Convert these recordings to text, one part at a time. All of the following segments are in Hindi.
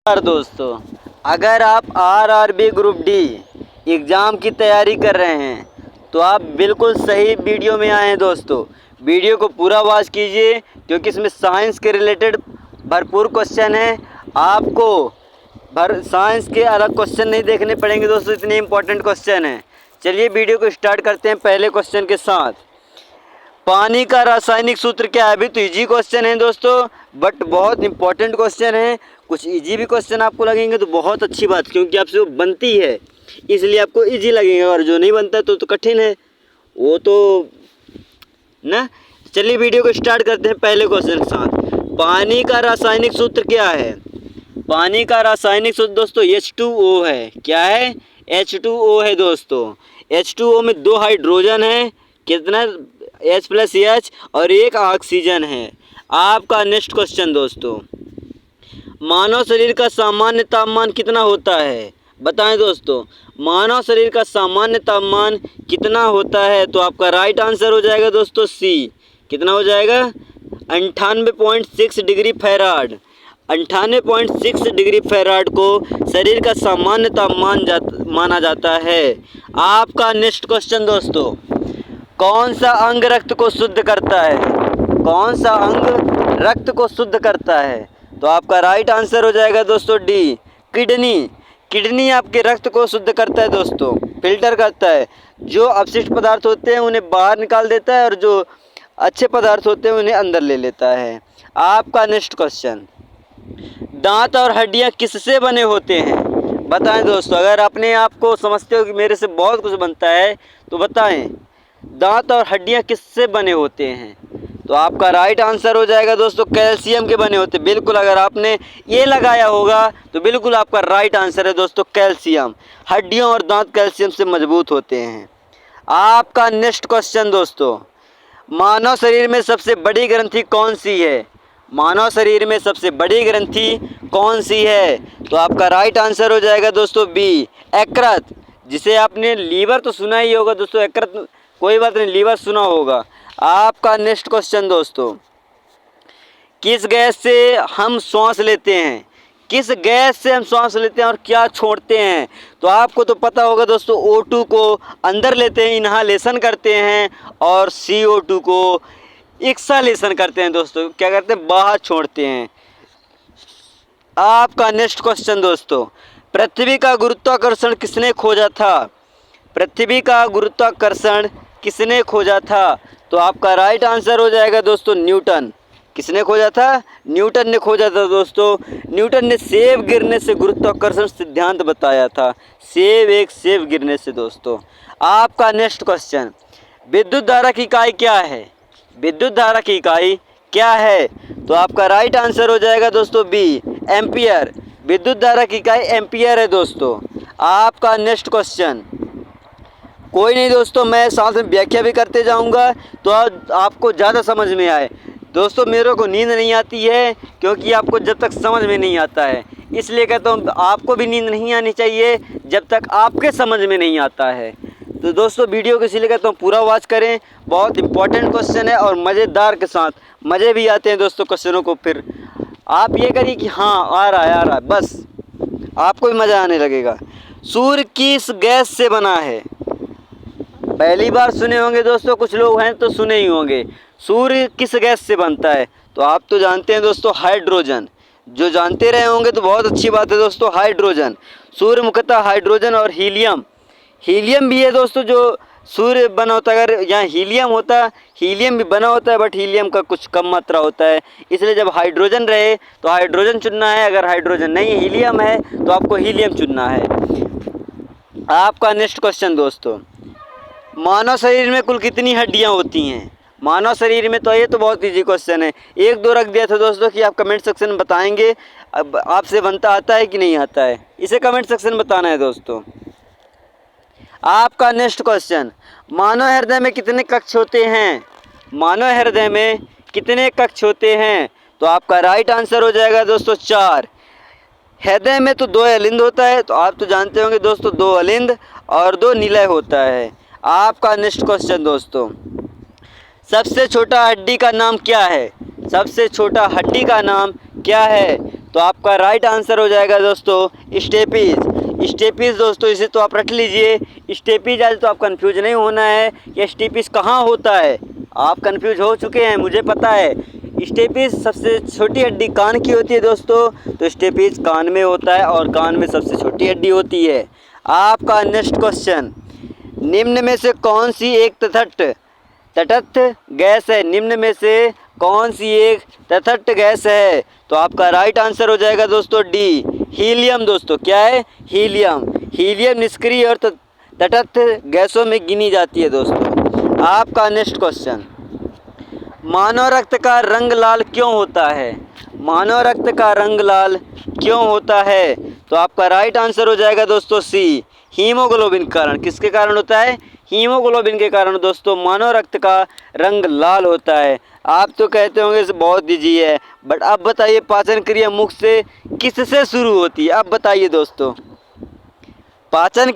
नमस्कार दोस्तों, अगर आप आरआरबी ग्रुप डी एग्ज़ाम की तैयारी कर रहे हैं तो आप बिल्कुल सही वीडियो में आए हैं दोस्तों। वीडियो को पूरा वॉच कीजिए क्योंकि इसमें साइंस के रिलेटेड भरपूर क्वेश्चन हैं। आपको साइंस के अलग क्वेश्चन नहीं देखने पड़ेंगे दोस्तों, इतने इंपॉर्टेंट क्वेश्चन हैं। चलिए वीडियो को स्टार्ट करते हैं पहले क्वेश्चन के साथ। पानी का रासायनिक सूत्र क्या है? अभी तो इजी क्वेश्चन है दोस्तों, बट बहुत इंपॉर्टेंट क्वेश्चन है। कुछ इजी भी क्वेश्चन आपको लगेंगे तो बहुत अच्छी बात, क्योंकि आपसे वो बनती है इसलिए आपको इजी लगेगा, और जो नहीं बनता तो कठिन है वो तो ना। चलिए वीडियो को स्टार्ट करते हैं पहले क्वेश्चन के साथ। पानी का रासायनिक सूत्र क्या है? पानी का रासायनिक सूत्र दोस्तों H2O है। क्या है? H2O है दोस्तों। H2O में 2 हाइड्रोजन है, कितना? H+H, और 1 ऑक्सीजन है। आपका नेक्स्ट क्वेश्चन दोस्तों, मानव शरीर का सामान्य तापमान कितना होता है? बताएं दोस्तों, मानव शरीर का सामान्य तापमान कितना होता है? तो आपका राइट आंसर हो जाएगा दोस्तों सी। कितना हो जाएगा? 98.6 डिग्री फ़ारेनहाइट। 98.6 डिग्री फ़ारेनहाइट को शरीर का सामान्य तापमान माना जाता है। आपका नेक्स्ट क्वेश्चन दोस्तों, कौन सा अंग रक्त को शुद्ध करता है? कौन सा अंग रक्त को शुद्ध करता है? तो आपका राइट आंसर हो जाएगा दोस्तों डी, किडनी। किडनी आपके रक्त को शुद्ध करता है दोस्तों, फिल्टर करता है। जो अपशिष्ट पदार्थ होते हैं उन्हें बाहर निकाल देता है, और जो अच्छे पदार्थ होते हैं उन्हें अंदर ले लेता है। आपका नेक्स्ट क्वेश्चन, दांत और हड्डियां किससे बने होते हैं? बताएं दोस्तों, अगर अपने आप को समझते हो कि मेरे से बहुत कुछ बनता है तो बताएं, दांत और हड्डियां किससे बने होते हैं? तो आपका राइट आंसर हो जाएगा दोस्तों कैल्शियम के बने होते हैं। बिल्कुल, अगर आपने ये लगाया होगा तो बिल्कुल आपका राइट आंसर है दोस्तों कैल्शियम। हड्डियों और दांत कैल्शियम से मजबूत होते हैं। आपका नेक्स्ट क्वेश्चन दोस्तों, मानव शरीर में सबसे बड़ी ग्रंथि कौन सी है? मानव शरीर में सबसे बड़ी ग्रंथि कौन सी है? तो आपका राइट आंसर हो जाएगा दोस्तों बी, यकृत। जिसे आपने लीवर तो सुना ही होगा दोस्तों, यकृत कोई बात नहीं, लीवर सुना होगा। आपका नेक्स्ट क्वेश्चन दोस्तों, किस गैस से हम श्वास लेते हैं? किस गैस से हम श्वास लेते हैं और क्या छोड़ते हैं? तो आपको तो पता होगा दोस्तों, O2 को अंदर लेते हैं, इन्हालेशन करते हैं, और CO2 को एक्सहालेशन करते हैं दोस्तों। क्या करते हैं? बाहर छोड़ते हैं। आपका नेक्स्ट क्वेश्चन दोस्तों, पृथ्वी का गुरुत्वाकर्षण किसने खोजा था? पृथ्वी का गुरुत्वाकर्षण किसने खोजा था? तो आपका राइट आंसर हो जाएगा दोस्तों न्यूटन। किसने खोजा था? न्यूटन ने खोजा था दोस्तों। न्यूटन ने सेब गिरने से गुरुत्वाकर्षण सिद्धांत बताया था। सेब गिरने से दोस्तों। आपका नेक्स्ट क्वेश्चन, विद्युत धारा की इकाई क्या है? विद्युत धारा की इकाई क्या है? तो आपका राइट आंसर हो जाएगा दोस्तों बी, एम्पियर। विद्युत धारा की इकाई एम्पियर है दोस्तों। आपका नेक्स्ट क्वेश्चन, कोई नहीं दोस्तों, मैं साथ में व्याख्या भी करते जाऊंगा तो आपको ज़्यादा समझ में आए। दोस्तों मेरे को नींद नहीं आती है क्योंकि आपको जब तक समझ में नहीं आता है, इसलिए कहता हूँ आपको भी नींद नहीं आनी चाहिए जब तक आपके समझ में नहीं आता है। तो दोस्तों वीडियो को इसलिए कहता हूँ पूरा वॉच करें, बहुत इंपॉर्टेंट क्वेश्चन है और मज़ेदार के साथ मज़े भी आते हैं दोस्तों क्वेश्चनों को। फिर आप ये करिए कि हाँ आ रहा है, बस आपको भी मज़ा आने लगेगा। सूर्य किस गैस से बना है? पहली बार सुने होंगे दोस्तों, कुछ लोग हैं तो सुने ही होंगे। सूर्य किस गैस से बनता है? तो आप तो जानते हैं दोस्तों हाइड्रोजन। जो जानते रहे होंगे तो बहुत अच्छी बात है दोस्तों, हाइड्रोजन। सूर्य मुख्यतः हाइड्रोजन और हीलियम भी है दोस्तों जो सूर्य बना होता है। अगर यहाँ हीलियम होता, हीलियम भी बना होता है, बट हीलियम का कुछ कम मात्रा होता है, इसलिए जब हाइड्रोजन रहे तो हाइड्रोजन चुनना है। अगर हाइड्रोजन नहीं हीलियम है तो आपको हीलियम चुनना है। आपका नेक्स्ट क्वेश्चन दोस्तों, मानव शरीर में कुल कितनी हड्डियां होती हैं? मानव शरीर में, तो ये तो बहुत इजी क्वेश्चन है, 1-2 रख दिया था दोस्तों कि आप कमेंट सेक्शन में बताएंगे। अब आपसे बनता आता है कि नहीं आता है, इसे कमेंट सेक्शन में बताना है दोस्तों। आपका नेक्स्ट क्वेश्चन, मानव हृदय में कितने कक्ष होते हैं? मानव हृदय में कितने कक्ष होते हैं? तो आपका राइट आंसर हो जाएगा दोस्तों 4। हृदय में तो 2 अलिंद होता है, तो आप तो जानते होंगे दोस्तों 2 अलिंद और 2 निलय होता है। आपका नेक्स्ट क्वेश्चन दोस्तों, सबसे छोटा हड्डी का नाम क्या है? सबसे छोटा हड्डी का नाम क्या है? तो आपका राइट आंसर हो जाएगा दोस्तों स्टेपीज। स्टेपीज दोस्तों इसे तो आप रट लीजिए। स्टेपीज आज तो आप कंफ्यूज नहीं होना है कि स्टेपीज कहाँ होता है। आप कंफ्यूज हो चुके हैं, मुझे पता है। स्टेपीज सबसे छोटी हड्डी कान की होती है दोस्तों, तो स्टेपीज कान में होता है और कान में सबसे छोटी हड्डी होती है। आपका नेक्स्ट क्वेश्चन, निम्न में से कौन सी एक तटस्थ गैस है? निम्न में से कौन सी एक तटस्थ गैस है? तो आपका राइट आंसर हो जाएगा दोस्तों डी, हीलियम। दोस्तों क्या है? हीलियम। हीलियम निष्क्रिय और तटस्थ गैसों में गिनी जाती है दोस्तों। आपका नेक्स्ट क्वेश्चन, मानव रक्त का रंग लाल क्यों होता है? मानव रक्त का रंग लाल क्यों होता है? तो आपका राइट आंसर हो जाएगा दोस्तों सी, हीमोग्लोबिन के कारण। किसके कारण होता है? हीमोग्लोबिन के कारण दोस्तों मानव रक्त का रंग लाल होता है। आप तो कहते होंगे इसे बहुत ईजी है, बट अब बताइए पाचन क्रिया मुख से किससे शुरू होती है? अब बताइए दोस्तों, पाचन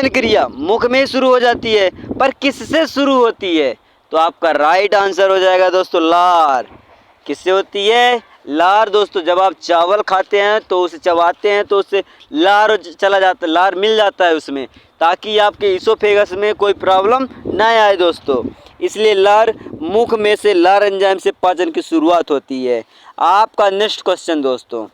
क्रिया मुख में शुरू हो जाती है, पर किससे शुरू होती है? तो आपका राइट आंसर हो जाएगा दोस्तों लार। किससे होती है? लार। दोस्तों जब आप चावल खाते हैं तो उसे चबाते हैं तो उससे लार चला जाता है, लार मिल जाता है उसमें, ताकि आपके इसोफेगस में कोई प्रॉब्लम ना आए दोस्तों। इसलिए लार, मुख में से लार एंजाइम से पाचन की शुरुआत होती है। आपका नेक्स्ट क्वेश्चन दोस्तों,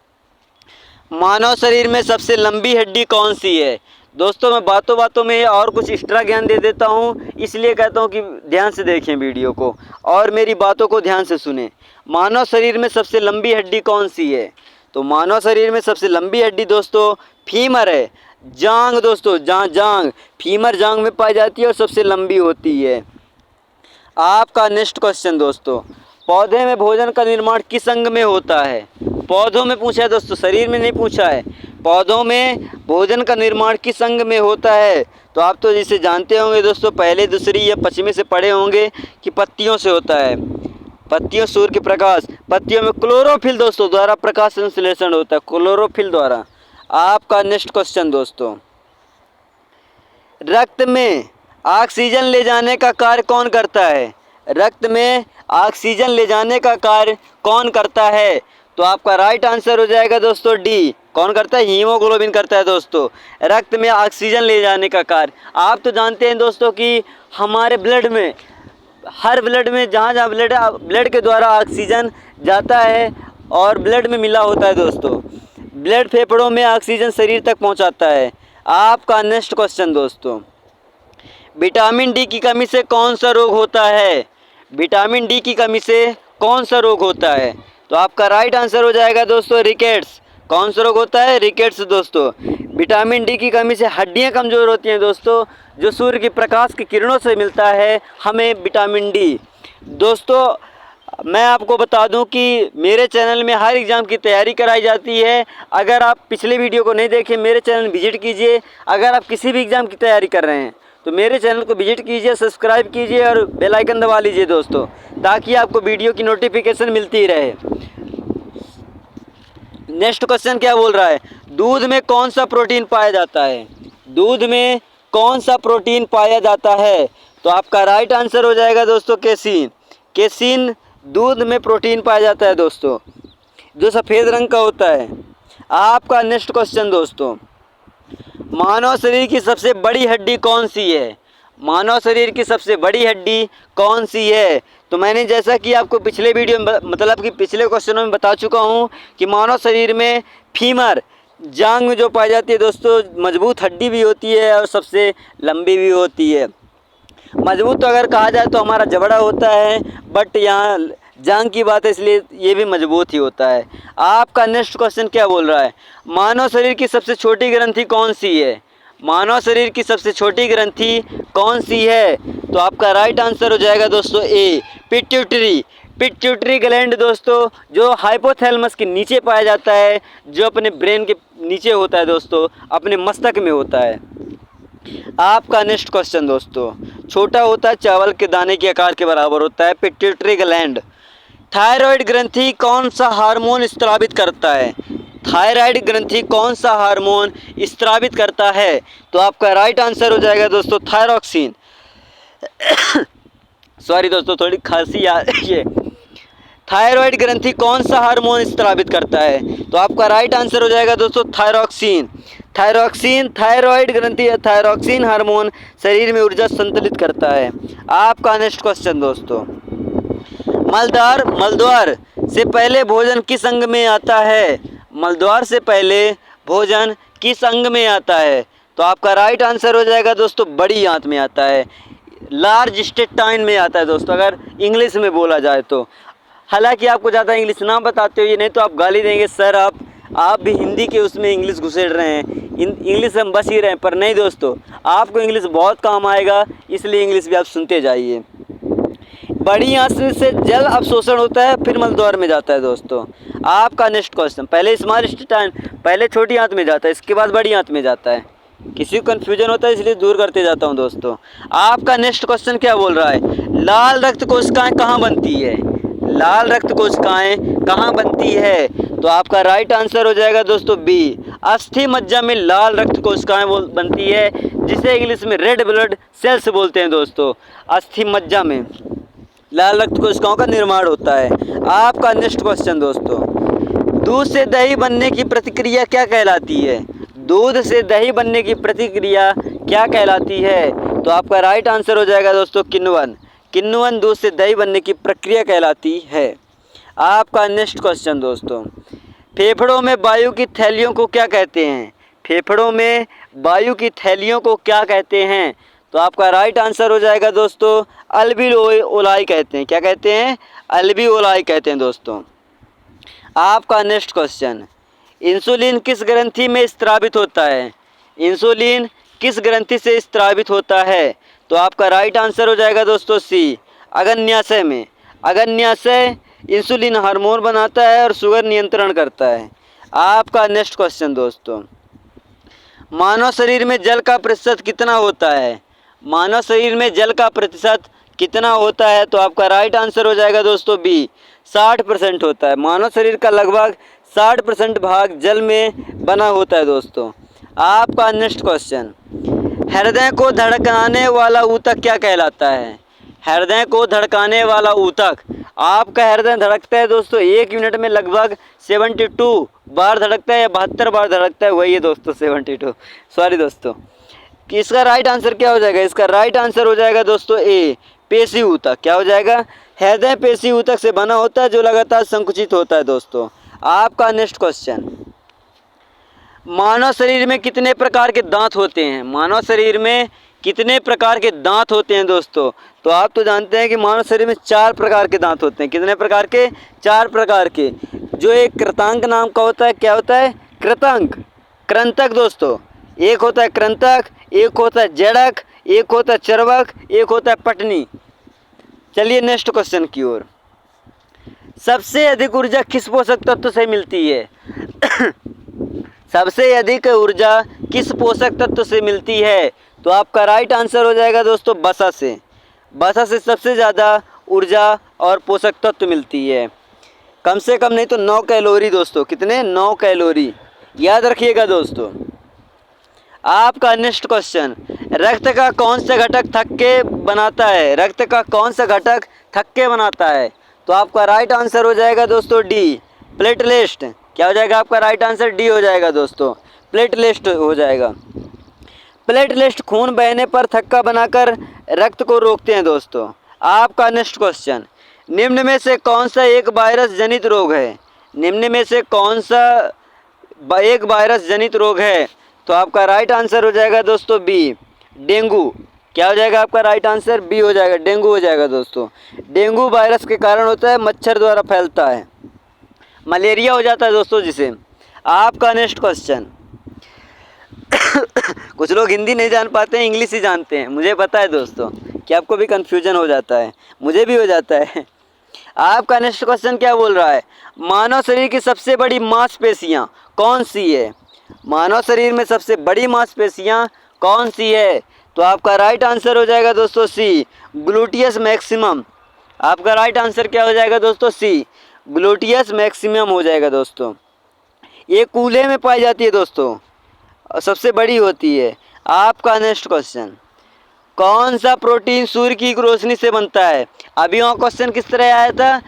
मानव शरीर में सबसे लंबी हड्डी कौन सी है? दोस्तों मैं बातों बातों में और कुछ एक्स्ट्रा ज्ञान दे देता हूँ, इसलिए कहता हूँ कि ध्यान से देखें वीडियो को और मेरी बातों को ध्यान से सुनें। मानव शरीर में सबसे लंबी हड्डी कौन सी है? तो मानव शरीर में सबसे लंबी हड्डी दोस्तों फीमर है। जांग दोस्तों, जांग, फीमर जांग में पाई जाती है और सबसे लंबी होती है। आपका नेक्स्ट क्वेश्चन दोस्तों, पौधे में भोजन का निर्माण किस अंग में होता है? पौधों में पूछा है दोस्तों, शरीर में नहीं पूछा है। पौधों में भोजन का निर्माण किस अंग में होता है? तो आप तो जिसे जानते होंगे दोस्तों, पहले दूसरी या पश्चिमी से पढ़े होंगे कि पत्तियों से होता है। पत्तियों, सूर्य के प्रकाश, पत्तियों में क्लोरोफिल दोस्तों द्वारा प्रकाश संश्लेषण होता है, क्लोरोफिल द्वारा। आपका नेक्स्ट क्वेश्चन दोस्तों, रक्त में ऑक्सीजन ले जाने का कार्य कौन करता है? रक्त में ऑक्सीजन ले जाने का कार्य कौन करता है? तो आपका राइट आंसर हो जाएगा दोस्तों डी, कौन करता है? हीमोग्लोबिन करता है दोस्तों, रक्त में ऑक्सीजन ले जाने का कार्य। आप तो जानते हैं दोस्तों कि हमारे ब्लड में, हर ब्लड में जहाँ जहाँ ब्लड के द्वारा ऑक्सीजन जाता है और ब्लड में मिला होता है दोस्तों, ब्लड फेफड़ों में ऑक्सीजन शरीर तक पहुँचाता है। आपका नेक्स्ट क्वेश्चन दोस्तों, विटामिन डी की कमी से कौन सा रोग होता है? विटामिन डी की कमी से कौन सा रोग होता है? तो आपका राइट आंसर हो जाएगा दोस्तों रिकेट्स। कौन सा रोग होता है? रिकेट्स दोस्तों। विटामिन डी की कमी से हड्डियां कमज़ोर होती हैं दोस्तों, जो सूर्य के प्रकाश की किरणों से मिलता है हमें विटामिन डी। दोस्तों मैं आपको बता दूं कि मेरे चैनल में हर एग्ज़ाम की तैयारी कराई जाती है। अगर आप पिछले वीडियो को नहीं देखें, मेरे चैनल विजिट कीजिए। अगर आप किसी भी एग्ज़ाम की तैयारी कर रहे हैं तो मेरे चैनल को विजिट कीजिए, सब्सक्राइब कीजिए और बेल आइकन दबा लीजिए दोस्तों, ताकि आपको वीडियो की नोटिफिकेशन मिलती रहे। नेक्स्ट क्वेश्चन क्या बोल रहा है? दूध में कौन सा प्रोटीन पाया जाता है? दूध में कौन सा प्रोटीन पाया जाता है? तो आपका राइट आंसर हो जाएगा दोस्तों केसिन। केसिन दूध में प्रोटीन पाया जाता है दोस्तों, जो सफ़ेद रंग का होता है। आपका नेक्स्ट क्वेश्चन दोस्तों, मानव शरीर की सबसे बड़ी हड्डी कौन सी है? मानव शरीर की सबसे बड़ी हड्डी कौन सी है? तो मैंने जैसा कि आपको पिछले वीडियो में मतलब कि पिछले क्वेश्चनों में बता चुका हूं कि मानव शरीर में फीमर जांग में जो पाई जाती है दोस्तों, मजबूत हड्डी भी होती है और सबसे लंबी भी होती है। मजबूत तो अगर कहा जाए तो हमारा जबड़ा होता है, बट यहाँ जांग की बात है इसलिए ये भी मजबूत ही होता है। आपका नेक्स्ट क्वेश्चन क्या बोल रहा है? मानव शरीर की सबसे छोटी ग्रंथि कौन सी है? मानव शरीर की सबसे छोटी ग्रंथि कौन सी है? तो आपका राइट आंसर हो जाएगा दोस्तों ए, पिट्यूटरी। पिट्यूटरी ग्लैंड दोस्तों, जो हाइपोथैलेमस के नीचे पाया जाता है, जो अपने ब्रेन के नीचे होता है दोस्तों, अपने मस्तक में होता है। आपका नेक्स्ट क्वेश्चन दोस्तों, छोटा होता है, चावल के दाने के आकार के बराबर होता है, पिट्यूटरी ग्लैंड। थायराइड ग्रंथि कौन सा हार्मोन स्रावित करता है? थायराइड ग्रंथि कौन सा हार्मोन स्रावित करता है? तो आपका राइट आंसर हो जाएगा दोस्तों थायरॉक्सिन। सॉरी दोस्तों, थोड़ी खांसी आ रही है। थायराइड ग्रंथि कौन सा हार्मोन स्रावित करता है? तो आपका राइट आंसर हो जाएगा दोस्तों थायरॉक्सिन। थायरॉक्सिन थायराइड ग्रंथि या थायरॉक्सिन हार्मोन शरीर में ऊर्जा संतुलित करता है। आपका नेक्स्ट क्वेश्चन दोस्तों, मलद्वार से पहले भोजन किस अंग में आता है? मलद्वार से पहले भोजन किस अंग में आता है? तो आपका राइट आंसर हो जाएगा दोस्तों बड़ी आंत में आता है, लार्ज इंटेस्टाइन में आता है दोस्तों, अगर इंग्लिश में बोला जाए तो। हालांकि आपको ज़्यादा इंग्लिश ना बताते हुए, नहीं तो आप गाली देंगे सर आप भी हिंदी के उसमें इंग्लिश घुसेड़ रहे हैं, इंग्लिश हम बच ही रहे हैं। पर नहीं दोस्तों, आपको इंग्लिश बहुत काम आएगा, इसलिए इंग्लिश भी आप सुनते जाइए। बड़ी आंत से जल अवशोषण होता है, फिर मलद्वार में जाता है दोस्तों। आपका नेक्स्ट क्वेश्चन, पहले स्मॉल इंटेस्टाइन, पहले छोटी आंत में जाता है, इसके बाद बड़ी आंत में जाता है। किसी को कन्फ्यूजन होता है इसलिए दूर करते जाता हूं दोस्तों। आपका नेक्स्ट क्वेश्चन क्या बोल रहा है? लाल रक्त कोशिकाएं कहाँ बनती है? लाल रक्त कोशिकाएं कहाँ बनती है? तो आपका राइट आंसर हो जाएगा दोस्तों बी, अस्थि मज्जा में लाल रक्त कोशिकाएं बनती है, जिसे इंग्लिश में रेड ब्लड सेल्स बोलते हैं दोस्तों। अस्थि मज्जा में लाल रक्त कोशिकाओं का निर्माण होता है। आपका नेक्स्ट क्वेश्चन दोस्तों, दूध से दही बनने की प्रतिक्रिया क्या कहलाती है? दूध से दही बनने की प्रतिक्रिया क्या कहलाती है? तो आपका राइट आंसर हो जाएगा दोस्तों किण्वन। किण्वन दूध से दही बनने की प्रक्रिया कहलाती है। आपका नेक्स्ट क्वेश्चन दोस्तों, फेफड़ों में वायु की थैलियों को क्या कहते हैं? फेफड़ों में वायु की थैलियों को क्या कहते हैं? तो आपका राइट आंसर हो जाएगा दोस्तों अल्विओलाई कहते हैं। क्या कहते हैं? अल्विओलाई कहते हैं दोस्तों। आपका नेक्स्ट क्वेश्चन, इंसुलिन किस ग्रंथि में स्रावित होता है? इंसुलिन किस ग्रंथि से स्रावित होता है? तो आपका राइट आंसर हो जाएगा दोस्तों सी, अग्न्याशय में। अग्न्याशय इंसुलिन हार्मोन बनाता है और शुगर नियंत्रण करता है। आपका नेक्स्ट क्वेश्चन दोस्तों, मानव शरीर में जल का प्रतिशत कितना होता है? मानव शरीर में जल का प्रतिशत कितना होता है? तो आपका राइट आंसर हो जाएगा दोस्तों बी, 60% होता है। मानव शरीर का लगभग 60% भाग जल में बना होता है दोस्तों। आपका नेक्स्ट क्वेश्चन, हृदय को धड़काने वाला ऊतक क्या कहलाता है? हृदय को धड़काने वाला ऊतक, आपका हृदय धड़कता है दोस्तों 1 मिनट में लगभग 72 बार धड़कता है या 72 बार धड़कता है, वही है दोस्तों 72, सॉरी दोस्तों। कि इसका राइट आंसर क्या हो जाएगा? इसका राइट आंसर हो जाएगा दोस्तों ए, पेशी ऊतक। क्या हो जाएगा? हृदय पेशी ऊतक से बना होता है जो लगातार संकुचित होता है दोस्तों। आपका नेक्स्ट क्वेश्चन, मानव शरीर में कितने प्रकार के दांत होते हैं? मानव शरीर में कितने प्रकार के दांत होते हैं दोस्तों? तो आप तो जानते हैं कि मानव शरीर में 4 प्रकार के दांत होते हैं। कितने प्रकार के? 4 प्रकार के। जो एक कृतांक नाम का होता है, क्या होता है? कृतंक, कृंतक दोस्तों। एक होता है कृंतक, एक होता है जड़क, एक होता है चर्वक, एक होता है पटनी। चलिए नेक्स्ट क्वेश्चन की ओर। सबसे अधिक ऊर्जा किस पोषक तत्व से मिलती है? सबसे अधिक ऊर्जा किस पोषक तत्व से मिलती है? तो आपका राइट आंसर हो जाएगा दोस्तों वसा से। वसा से सबसे ज़्यादा ऊर्जा और पोषक तत्व मिलती है। कम से कम नहीं तो 9 कैलोरी दोस्तों। कितने? 9 कैलोरी, याद रखिएगा दोस्तों। आपका नेक्स्ट क्वेश्चन, रक्त का कौन सा घटक थक्के बनाता है? रक्त का कौन सा घटक थक्के बनाता है? तो आपका राइट आंसर हो जाएगा दोस्तों डी, प्लेटलेट। क्या हो जाएगा? आपका राइट आंसर डी हो जाएगा दोस्तों, प्लेटलेट हो जाएगा। प्लेटलेट खून बहने पर थक्का बनाकर रक्त को रोकते हैं दोस्तों। आपका नेक्स्ट क्वेश्चन, निम्न में से कौन सा एक वायरस जनित रोग है? निम्न में से कौन सा एक वायरस जनित रोग है? तो आपका राइट आंसर हो जाएगा दोस्तों बी, डेंगू। क्या हो जाएगा? आपका राइट आंसर बी हो जाएगा, डेंगू हो जाएगा दोस्तों। डेंगू वायरस के कारण होता है, मच्छर द्वारा फैलता है, मलेरिया हो जाता है दोस्तों जिसे। आपका नेक्स्ट क्वेश्चन, कुछ लोग हिंदी नहीं जान पाते हैं, इंग्लिश ही जानते हैं, मुझे पता है दोस्तों कि आपको भी कन्फ्यूजन हो जाता है, मुझे भी हो जाता है। आपका नेक्स्ट क्वेश्चन क्या बोल रहा है? मानव शरीर की सबसे बड़ी मांसपेशियां कौन सी है? मानव शरीर में सबसे बड़ी मांसपेशियां कौन सी है? तो आपका राइट आंसर हो जाएगा दोस्तों सी, ग्लूटियस मैक्सिमम। आपका राइट आंसर क्या हो जाएगा दोस्तों? सी, ग्लूटियस मैक्सिमम हो जाएगा दोस्तों। ये कूल्हे में पाई जाती है दोस्तों और सबसे बड़ी होती है। आपका नेक्स्ट क्वेश्चन, कौन सा प्रोटीन सूर्य की रोशनी से बनता है? अभी वहाँ क्वेश्चन किस तरह आया था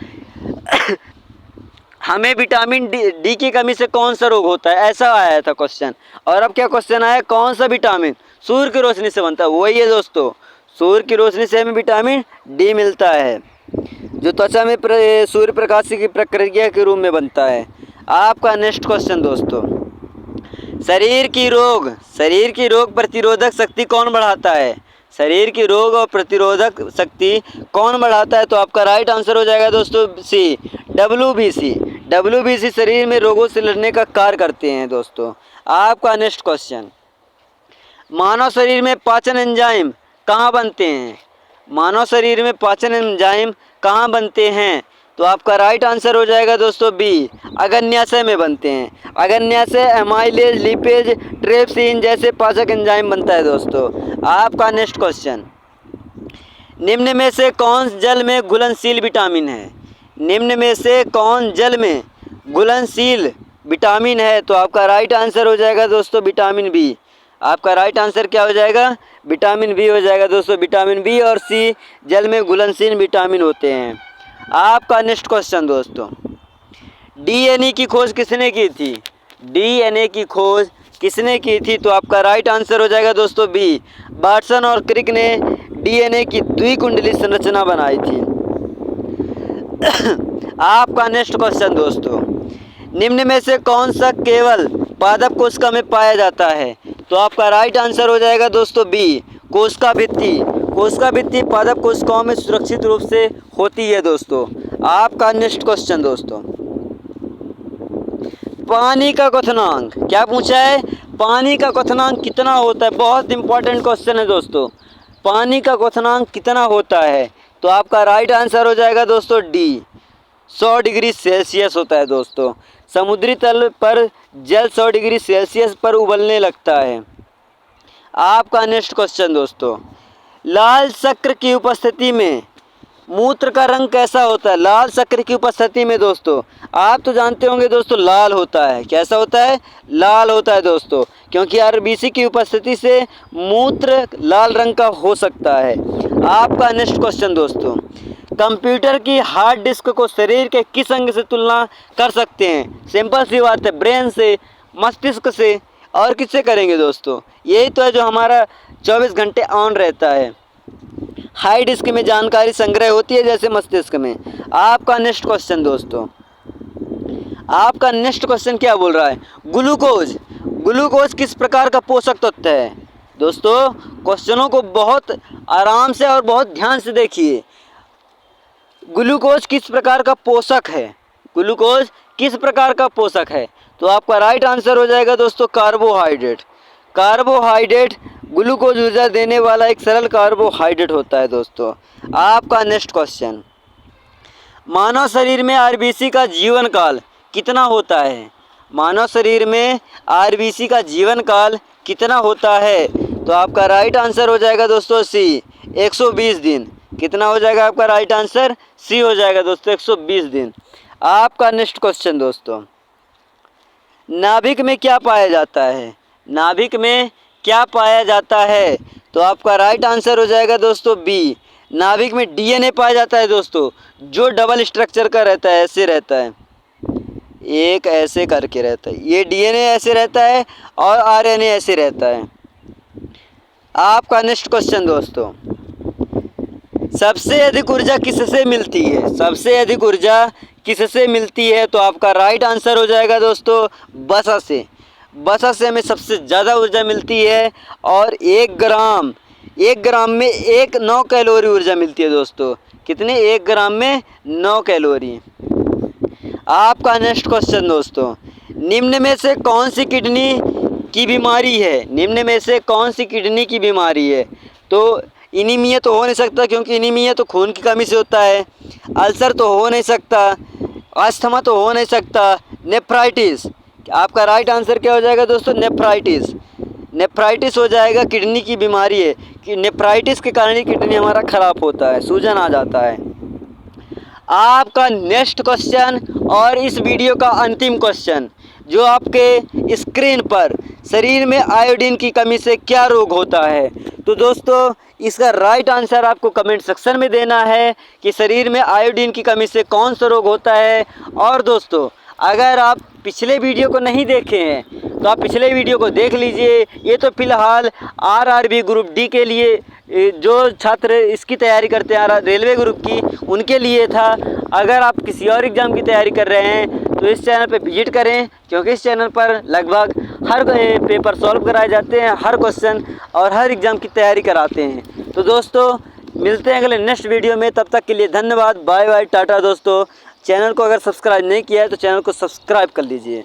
हमें विटामिन डी की कमी से कौन सा रोग होता है, ऐसा आया था क्वेश्चन। और अब क्या क्वेश्चन आया, कौन सा विटामिन सूर्य की रोशनी से बनता है। वही है दोस्तों, सूर्य की रोशनी से हमें विटामिन डी मिलता है, जो त्वचा में सूर्य प्रकाश की प्रक्रिया के रूप में बनता है। आपका नेक्स्ट क्वेश्चन दोस्तों, शरीर की रोग प्रतिरोधक शक्ति कौन बढ़ाता है। शरीर की रोग और प्रतिरोधक शक्ति कौन बढ़ाता है, तो आपका राइट आंसर हो जाएगा दोस्तों सी, WBC शरीर में रोगों से लड़ने का कार्य करते हैं दोस्तों। आपका नेक्स्ट क्वेश्चन, मानव शरीर में पाचन एंजाइम कहाँ बनते हैं। मानव शरीर में पाचन एंजाइम कहाँ बनते हैं, तो आपका राइट आंसर हो जाएगा दोस्तों बी, अग्न्याशय में बनते हैं। अग्न्याशय एमाइलेज, लिपेज, ट्रिप्सिन जैसे पाचक एंजाइम बनता है दोस्तों। आपका नेक्स्ट क्वेश्चन, निम्न में से कौन जल में घुलनशील विटामिन है। निम्न में से कौन जल में घुलनशील विटामिन है, तो आपका राइट आंसर हो जाएगा दोस्तों विटामिन बी। आपका राइट आंसर क्या हो जाएगा, विटामिन बी हो जाएगा दोस्तों। विटामिन बी और सी जल में घुलनशील विटामिन होते हैं। आपका नेक्स्ट क्वेश्चन दोस्तों, डीएनए की खोज किसने की थी। डीएनए की खोज किसने की थी, तो आपका राइट आंसर हो जाएगा दोस्तों बी, वाटसन और क्रिक ने डीएनए की द्विकुंडली संरचना बनाई थी। आपका नेक्स्ट क्वेश्चन दोस्तों, निम्न में से कौन सा केवल पादप कोशिका में पाया जाता है, तो आपका राइट आंसर हो जाएगा दोस्तों बी, कोशिका भित्ति। कोशिका भित्ति पादप कोशिकाओं में सुरक्षित रूप से होती है दोस्तों। आपका नेक्स्ट क्वेश्चन दोस्तों, पानी का क्वथनांक क्या पूछा है, पानी का क्वथनांक कितना होता है। बहुत इंपॉर्टेंट क्वेश्चन है दोस्तों, पानी का क्वथनांक कितना होता है, तो आपका राइट आंसर हो जाएगा दोस्तों डी, 100 डिग्री सेल्सियस होता है दोस्तों। समुद्री तल पर जल 100 डिग्री सेल्सियस पर उबलने लगता है। आपका नेक्स्ट क्वेश्चन दोस्तों, लाल शक्कर की उपस्थिति में मूत्र का रंग कैसा होता है। लाल शक्कर की उपस्थिति में दोस्तों आप तो जानते होंगे दोस्तों, लाल होता है। कैसा होता है, लाल होता है दोस्तों, क्योंकि आरबीसी की उपस्थिति से मूत्र लाल रंग का हो सकता है। आपका नेक्स्ट क्वेश्चन दोस्तों, कंप्यूटर की हार्ड डिस्क को शरीर के किस अंग से तुलना कर सकते हैं। सिंपल सी बात है, ब्रेन से, मस्तिष्क से, और किससे करेंगे दोस्तों, यही तो है जो हमारा 24 घंटे ऑन रहता है। हाई डिस्क में जानकारी संग्रह होती है जैसे मस्तिष्क में। आपका नेक्स्ट क्वेश्चन दोस्तों, आपका नेक्स्ट क्वेश्चन क्या बोल रहा है, ग्लूकोज किस प्रकार का पोषक तत्व है। दोस्तों क्वेश्चनों को बहुत आराम से और बहुत ध्यान से देखिए। ग्लूकोज किस प्रकार का पोषक है, ग्लूकोज किस प्रकार का पोषक है, तो आपका राइट आंसर हो जाएगा दोस्तों कार्बोहाइड्रेट। कार्बोहाइड्रेट ग्लूकोज ऊर्जा देने वाला एक सरल कार्बोहाइड्रेट होता है दोस्तों। आपका नेक्स्ट क्वेश्चन, मानव शरीर में आरबीसी का जीवन काल कितना होता है। मानव शरीर में आरबीसी का जीवन काल कितना होता है, तो आपका राइट आंसर हो जाएगा दोस्तों सी, 120 दिन। कितना हो जाएगा आपका राइट आंसर, सी हो जाएगा दोस्तों, 120 दिन। आपका नेक्स्ट क्वेश्चन दोस्तों, नाभिक में क्या पाया जाता है। नाभिक में क्या पाया जाता है, तो आपका राइट आंसर हो जाएगा दोस्तों बी, नाभिक में डीएनए पाया जाता है दोस्तों, जो डबल स्ट्रक्चर का रहता है, ऐसे रहता है, एक ऐसे करके रहता है। ये डीएनए ऐसे रहता है और आरएनए ऐसे रहता है। आपका नेक्स्ट क्वेश्चन दोस्तों, सबसे अधिक ऊर्जा किससे मिलती है। सबसे अधिक ऊर्जा किससे मिलती है, तो आपका राइट आंसर हो जाएगा दोस्तों वसा से। वसा से हमें सबसे ज़्यादा ऊर्जा मिलती है, और 1 ग्राम में 9 कैलोरी ऊर्जा मिलती है दोस्तों। कितने, 1 ग्राम में 9 कैलोरी। आपका नेक्स्ट क्वेश्चन दोस्तों, निम्न में से कौन सी किडनी की बीमारी है। निम्न में से कौन सी किडनी की बीमारी है, तो एनीमिया तो हो नहीं सकता, क्योंकि एनीमिया तो खून की कमी से होता है। अल्सर तो हो नहीं सकता, अस्थमा तो हो नहीं सकता, नेफ्राइटिस। आपका राइट आंसर क्या हो जाएगा दोस्तों, नेफ्राइटिस। नेफ्राइटिस हो जाएगा, किडनी की बीमारी है कि नेफ्राइटिस के कारण ही किडनी हमारा ख़राब होता है, सूजन आ जाता है। आपका नेक्स्ट क्वेश्चन और इस वीडियो का अंतिम क्वेश्चन, जो आपके स्क्रीन पर, शरीर में आयोडीन की कमी से क्या रोग होता है। तो दोस्तों इसका राइट आंसर आपको कमेंट सेक्शन में देना है कि शरीर में आयोडीन की कमी से कौन सा रोग होता है। और दोस्तों अगर आप पिछले वीडियो को नहीं देखे हैं तो आप पिछले वीडियो को देख लीजिए। ये तो फ़िलहाल आरआरबी ग्रुप डी के लिए जो छात्र इसकी तैयारी करते हैं रेलवे ग्रुप की, उनके लिए था। अगर आप किसी और एग्ज़ाम की तैयारी कर रहे हैं तो इस चैनल पर विजिट करें, क्योंकि इस चैनल पर लगभग हर पेपर सॉल्व कराए जाते हैं, हर क्वेश्चन और हर एग्ज़ाम की तैयारी कराते हैं। तो दोस्तों मिलते हैं अगले नेक्स्ट वीडियो में, तब तक के लिए धन्यवाद, बाय बाय, टाटा। दोस्तों चैनल को अगर सब्सक्राइब नहीं किया है तो चैनल को सब्सक्राइब कर लीजिए।